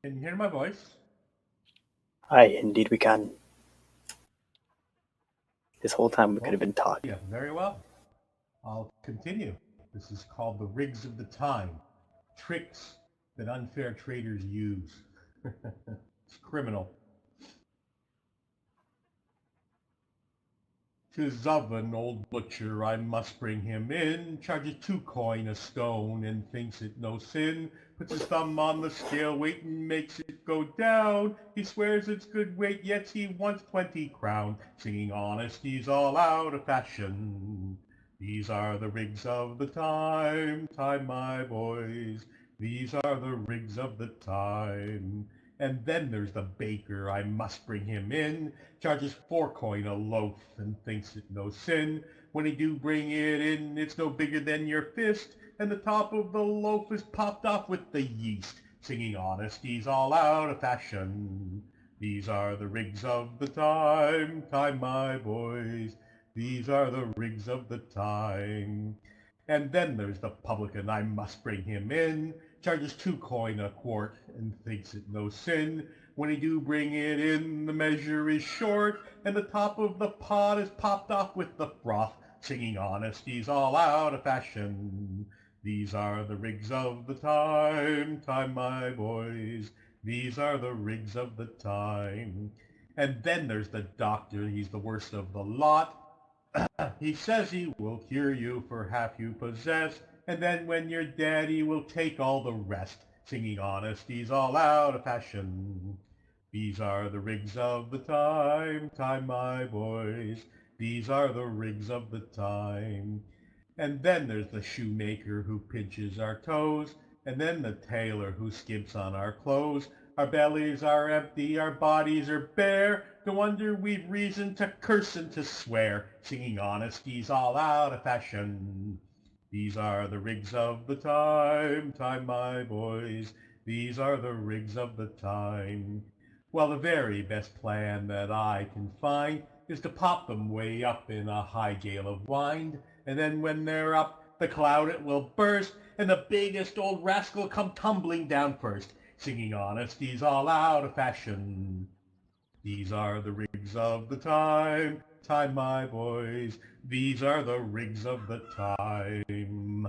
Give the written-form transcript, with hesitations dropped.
Can you hear my voice? Aye, indeed we can. This whole time we could have been talking. Yeah, very well. I'll continue. This is called the rigs of the time. Tricks that unfair traders use. It's criminal. 'Tis of an old butcher I must bring him in, charges 2 coin a stone, and thinks it no sin, puts his thumb on the scale weight and makes it go down, he swears it's good weight, yet he wants 20 crown, singing honesty's all out of fashion. These are the rigs of the time, my boys, these are the rigs of the time. And then there's the baker, I must bring him in, charges 4 coin a loaf and thinks it no sin. When he do bring it in, it's no bigger than your fist, and the top of the loaf is popped off with the yeast, singing honesty's all out of fashion. These are the rigs of the time, my boys, these are the rigs of the time. And then there's the publican, I must bring him in, charges 2 coin a quart and thinks it no sin. When he do bring it in, the measure is short, and the top of the pot is popped off with the froth, singing honesty's all out of fashion. These are the rigs of the time, my boys, these are the rigs of the time. And then there's the doctor, he's the worst of the lot. He says he will cure you for half you possess, and then when you're dead he will take all the rest, singing honesty's all out of fashion. These are the rigs of the time, my boys, these are the rigs of the time. And then there's the shoemaker who pinches our toes, and then the tailor who skimps on our clothes. Our bellies are empty, our bodies are bare, no wonder we've reason to curse and to swear, singing honesty's all out of fashion. These are the rigs of the time, my boys, these are the rigs of the time. Well, the very best plan that I can find is to pop them way up in a high gale of wind, and then when they're up, the cloud it will burst, and the biggest old rascal come tumbling down first, singing honesty's all out of fashion. These are the rigs of the time, my boys, these are the rigs of the time.